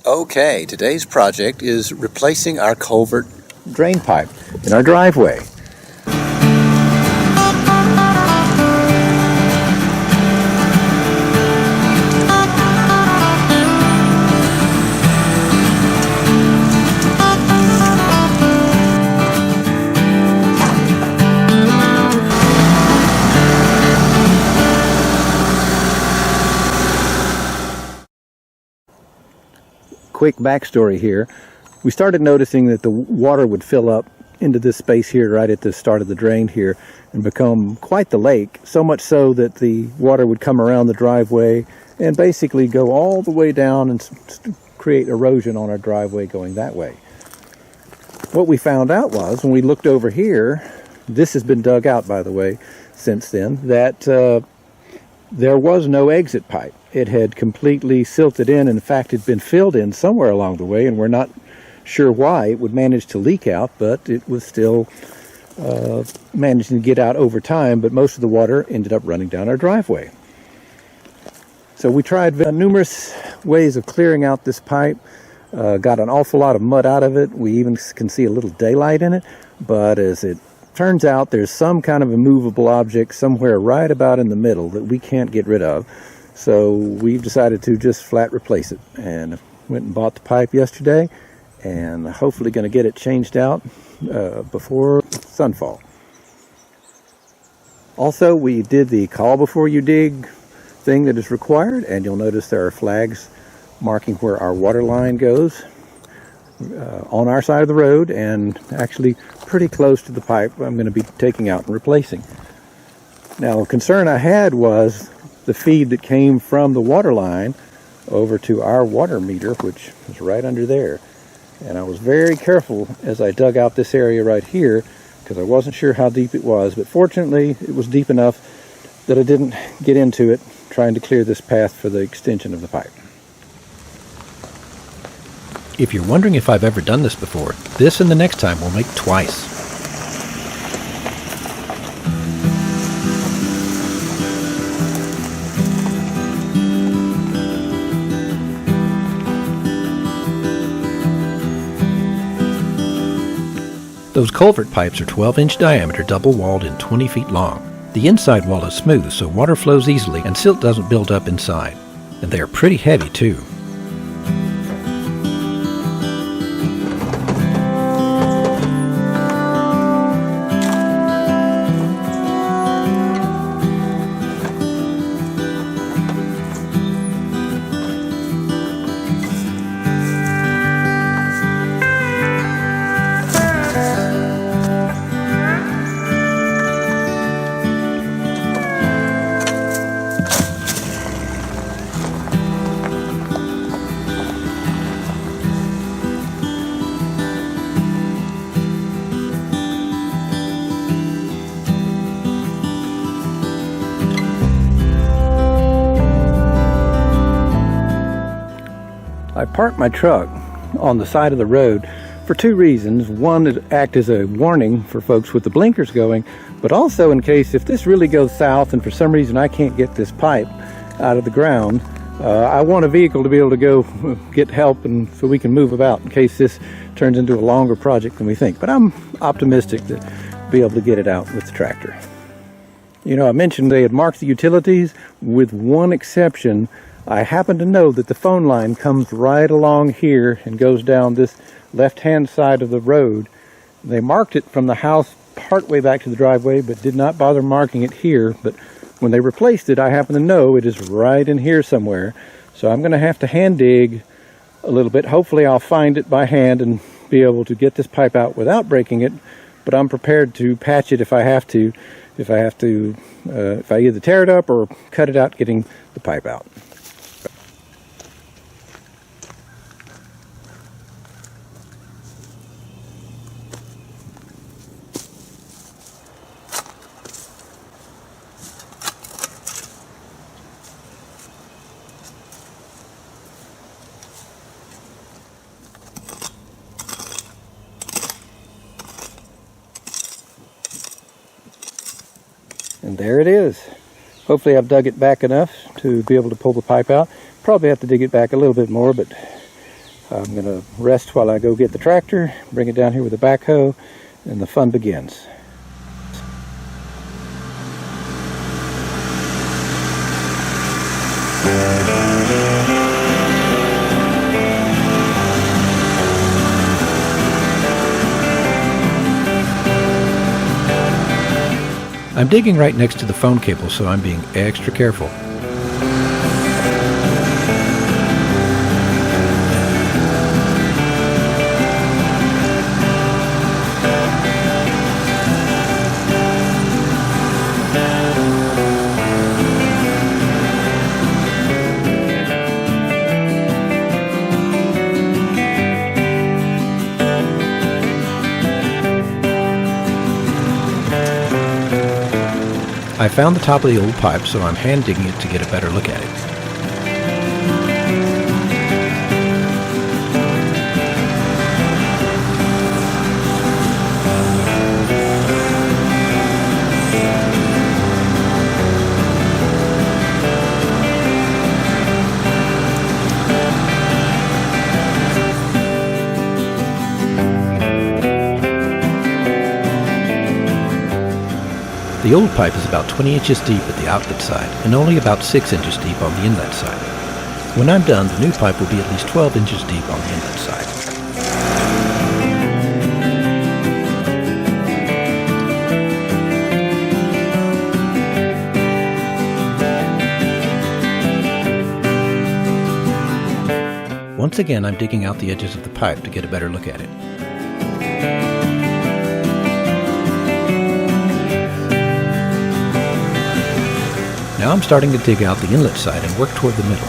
Okay, today's project is replacing our culvert drain pipe in our driveway. Quick backstory here. We started noticing that the water would fill up into this space here right at the start of the drain here and become quite the lake, so much so that the water would come around the driveway and basically go all the way down and create erosion on our driveway going that way. What we found out was, when we looked over here, this has been dug out by the way since then, that there was no exit pipe. It had completely silted in. In fact, it had been filled in somewhere along the way, and we're not sure why it would manage to leak out, but it was still managing to get out over time, but most of the water ended up running down our driveway. So we tried numerous ways of clearing out this pipe, got an awful lot of mud out of it. We even can see a little daylight in it, but as it turns out, there's some kind of immovable object somewhere right about in the middle that we can't get rid of. So we've decided to just flat replace it, and went and bought the pipe yesterday, and hopefully going to get it changed out before sunfall. Also, we did the call before you dig thing that is required, and you'll notice there are flags marking where our water line goes on our side of the road, and actually pretty close to the pipe I'm going to be taking out and replacing. Now, the concern I had was the feed that came from the water line over to our water meter, which is right under there. And I was very careful as I dug out this area right here, because I wasn't sure how deep it was, but fortunately it was deep enough that I didn't get into it trying to clear this path for the extension of the pipe. If you're wondering if I've ever done this before, this and the next time we'll make twice. Those culvert pipes are 12-inch diameter, double-walled and 20 feet long. The inside wall is smooth, so water flows easily and silt doesn't build up inside. And they are pretty heavy, too. I parked my truck on the side of the road for two reasons. One, to act as a warning for folks with the blinkers going, but also in case if this really goes south and for some reason I can't get this pipe out of the ground, I want a vehicle to be able to go get help, and so we can move about in case this turns into a longer project than we think. But I'm optimistic to be able to get it out with the tractor. You know, I mentioned they had marked the utilities. With one exception, I happen to know that the phone line comes right along here and goes down this left-hand side of the road. They marked it from the house partway back to the driveway, but did not bother marking it here. But when they replaced it, I happen to know it is right in here somewhere. So I'm going to have to hand dig a little bit. Hopefully I'll find it by hand and be able to get this pipe out without breaking it. But I'm prepared to patch it if I have to. If I either tear it up or cut it out getting the pipe out. And there it is. Hopefully I've dug it back enough to be able to pull the pipe out. Probably have to dig it back a little bit more, but I'm going to rest while I go get the tractor, bring it down here with the backhoe, and the fun begins. I'm digging right next to the phone cable, so I'm being extra careful. I found the top of the old pipe, so I'm hand digging it to get a better look at it. The old pipe is about 20 inches deep at the outlet side and only about 6 inches deep on the inlet side. When I'm done, the new pipe will be at least 12 inches deep on the inlet side. Once again, I'm digging out the edges of the pipe to get a better look at it. Now I'm starting to dig out the inlet side and work toward the middle.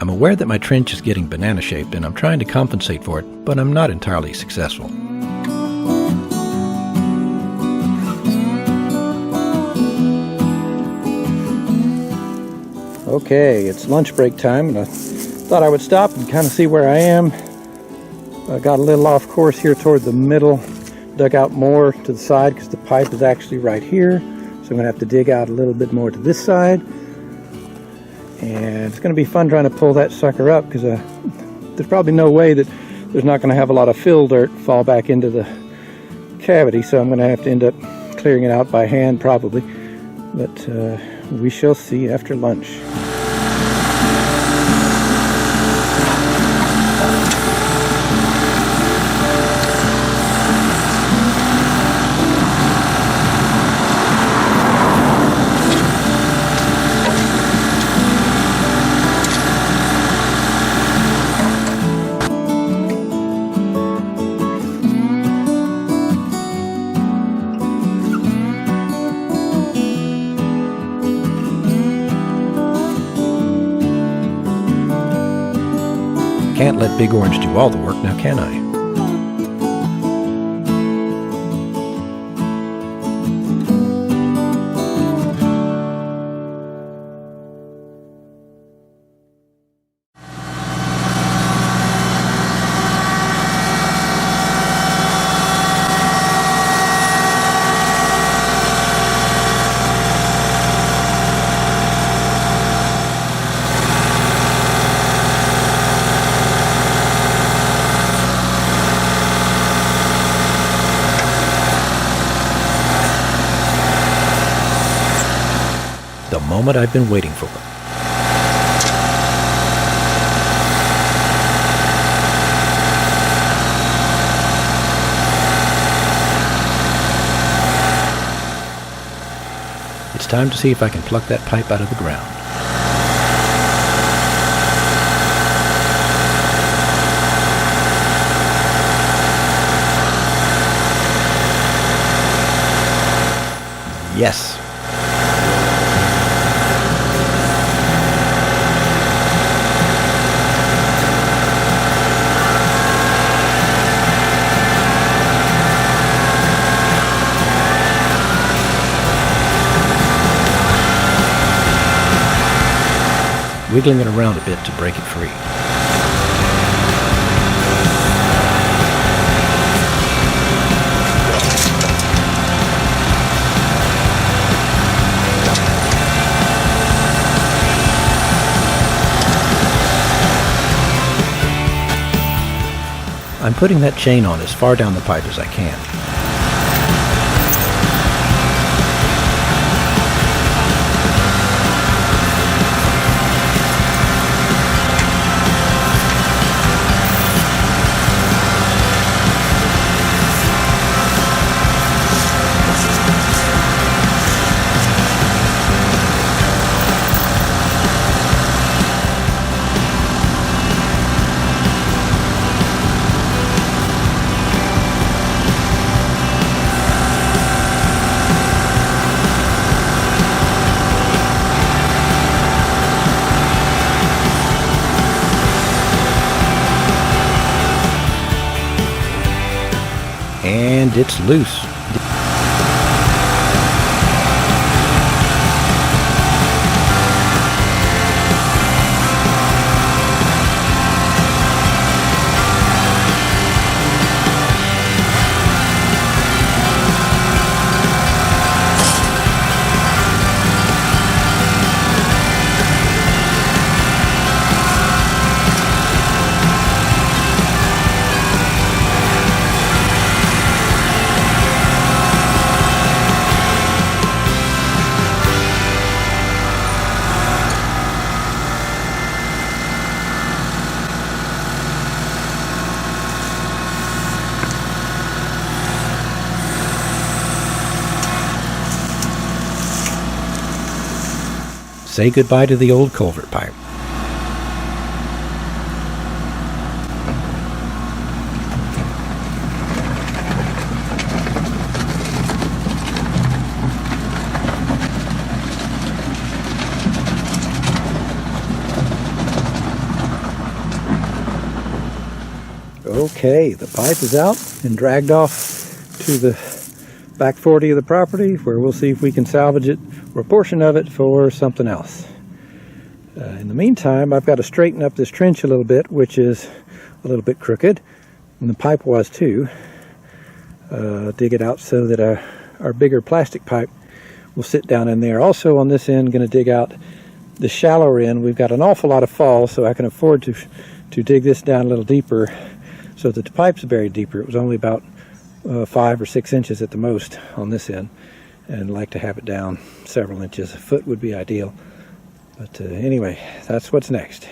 I'm aware that my trench is getting banana-shaped and I'm trying to compensate for it, but I'm not entirely successful. Okay, it's lunch break time, and I thought I would stop and kind of see where I am. I got a little off course here toward the middle, dug out more to the side because the pipe is actually right here, so I'm going to have to dig out a little bit more to this side. And it's going to be fun trying to pull that sucker up because there's probably no way that there's not going to have a lot of fill dirt fall back into the cavity, so I'm going to have to end up clearing it out by hand probably, but we shall see after lunch. Can't let Big Orange do all the work, now can I? moment I've been waiting for. It's time to see if I can pluck that pipe out of the ground. Yes. Wiggling it around a bit to break it free. I'm putting that chain on as far down the pipe as I can. And it's loose. Say goodbye to the old culvert pipe. Okay, the pipe is out and dragged off to the back 40 of the property, where we'll see if we can salvage it or a portion of it for something else. In the meantime, I've got to straighten up this trench a little bit, which is a little bit crooked, and the pipe was too. Dig it out so that our bigger plastic pipe will sit down in there. Also on this end, going to dig out the shallower end. We've got an awful lot of fall, so I can afford to dig this down a little deeper so that the pipe's buried deeper. It was only about 5 or 6 inches at the most on this end, and like to have it down several inches. A foot would be ideal, but anyway, that's what's next.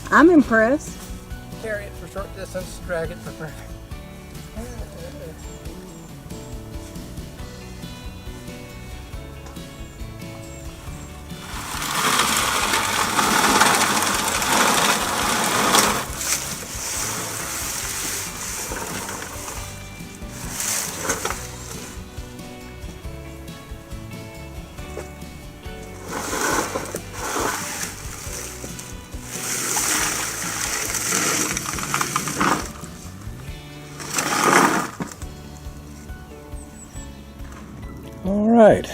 I'm impressed. Carry it for short distance, drag it for perfect. right,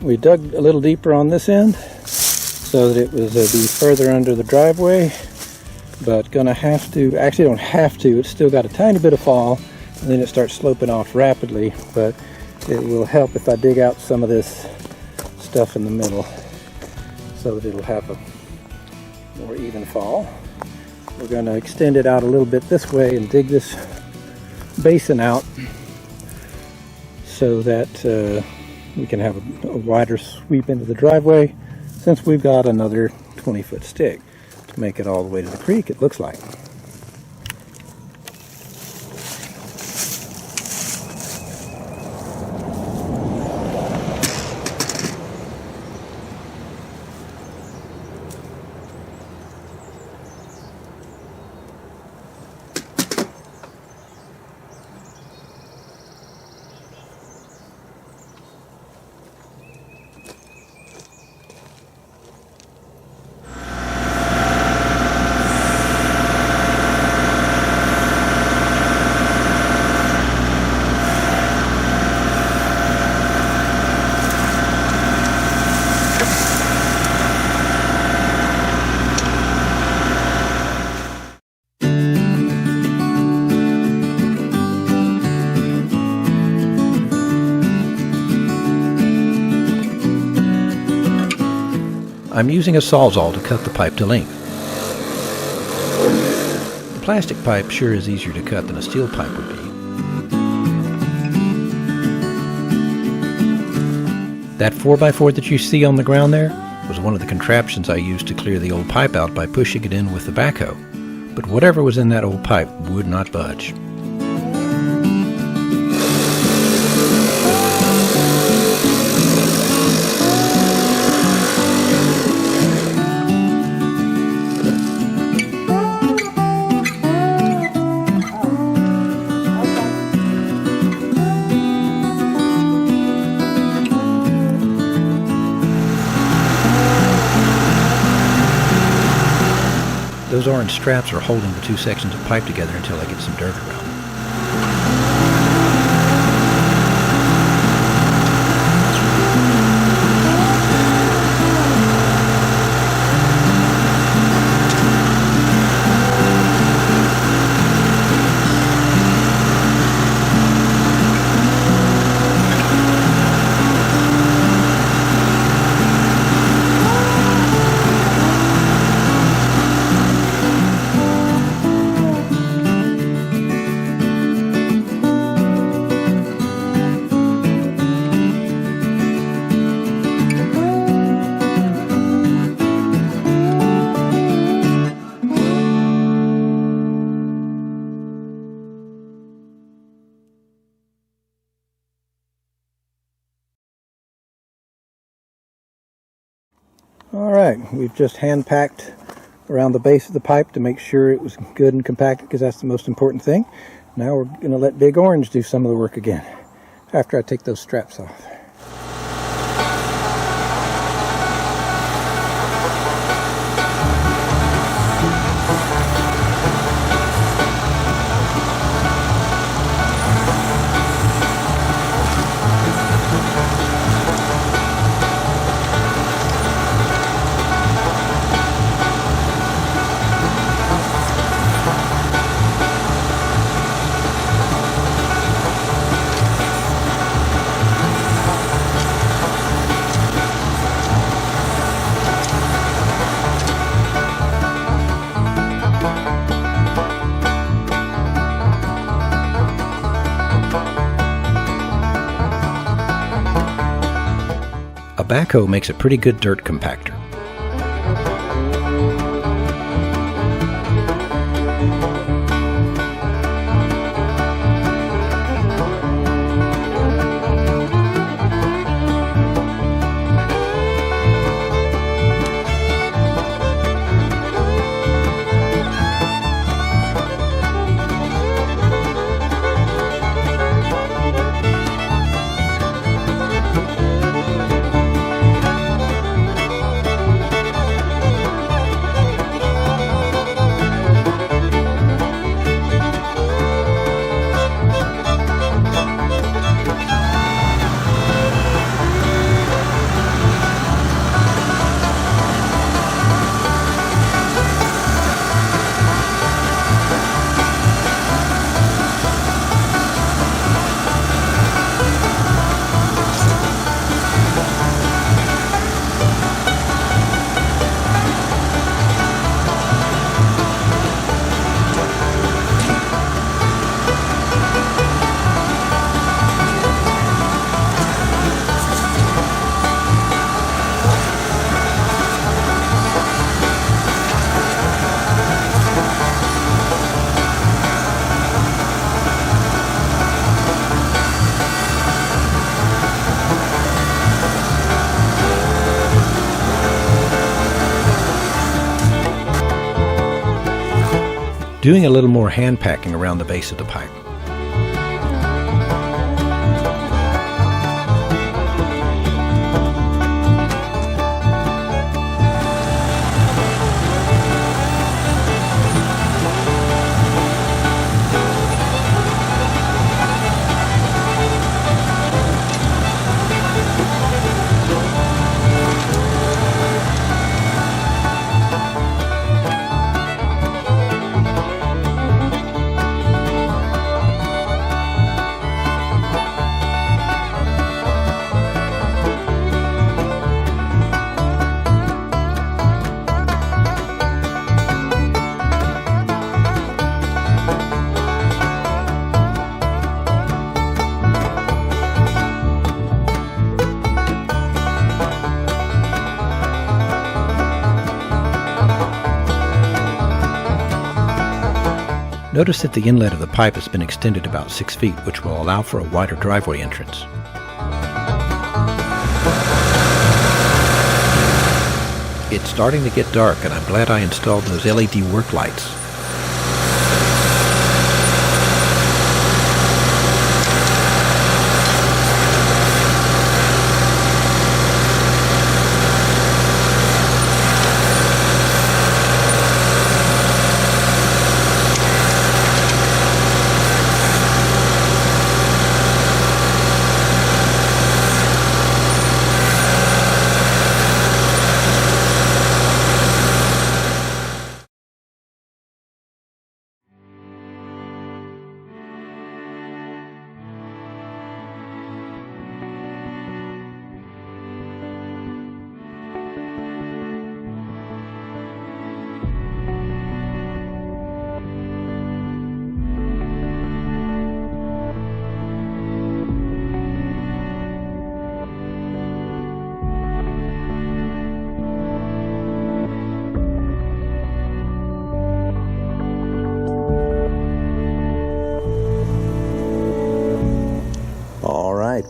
we dug a little deeper on this end so that it was be further under the driveway, but gonna have to, actually don't have to, it's still got a tiny bit of fall, and then it starts sloping off rapidly, but it will help if I dig out some of this stuff in the middle so that it'll have a more even fall. We're going to extend it out a little bit this way and dig this basin out so that we can have a wider sweep into the driveway, since we've got another 20-foot stick to make it all the way to the creek, it looks like. I'm using a Sawzall to cut the pipe to length. The plastic pipe sure is easier to cut than a steel pipe would be. That 4x4 that you see on the ground there was one of the contraptions I used to clear the old pipe out by pushing it in with the backhoe. But whatever was in that old pipe would not budge. Those orange straps are holding the two sections of pipe together until I get some dirt around them. Alright, we've just hand packed around the base of the pipe to make sure it was good and compacted, because that's the most important thing. Now we're going to let Big Orange do some of the work again after I take those straps off. A backhoe makes a pretty good dirt compactor. doing a little more hand packing around the base of the pipe. Notice that the inlet of the pipe has been extended about 6 feet, which will allow for a wider driveway entrance. It's starting to get dark, and I'm glad I installed those LED work lights.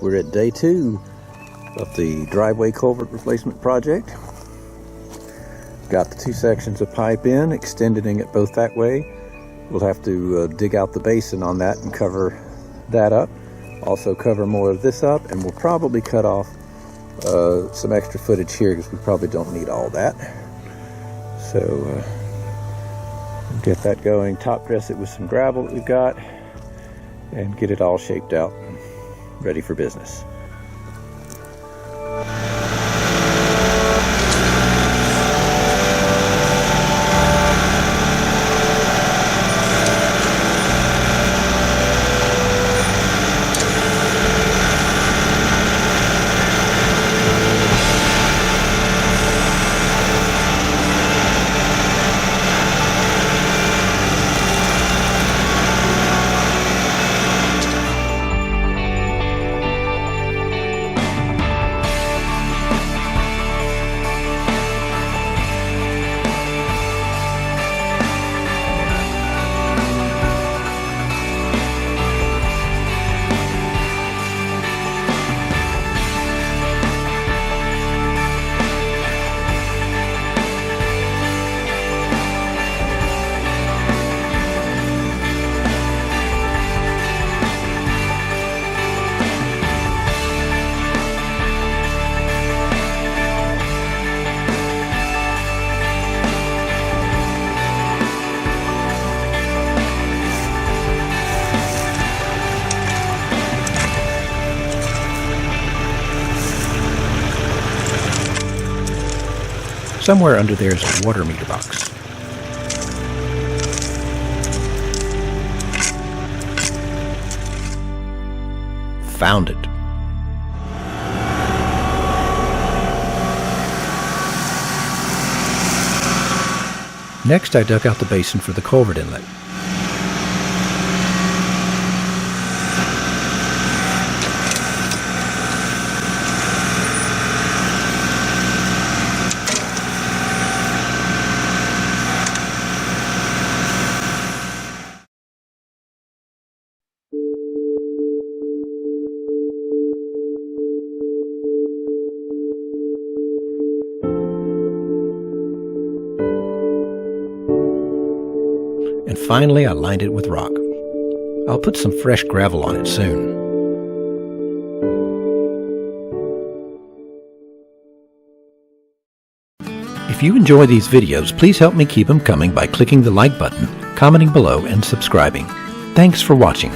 We're at day 2 of the driveway culvert replacement project. Got the 2 sections of pipe in, extending it both that way. We'll have to dig out the basin on that and cover that up. Also cover more of this up, and we'll probably cut off some extra footage here because we probably don't need all that. So get that going, top dress it with some gravel that we've got, and get it all shaped out, ready for business. Somewhere under there is a water meter box. Found it. Next, I dug out the basin for the culvert inlet. and finally I lined it with rock. I'll put some fresh gravel on it soon. If you enjoy these videos, please help me keep them coming by clicking the like button, commenting below, and subscribing. Thanks for watching.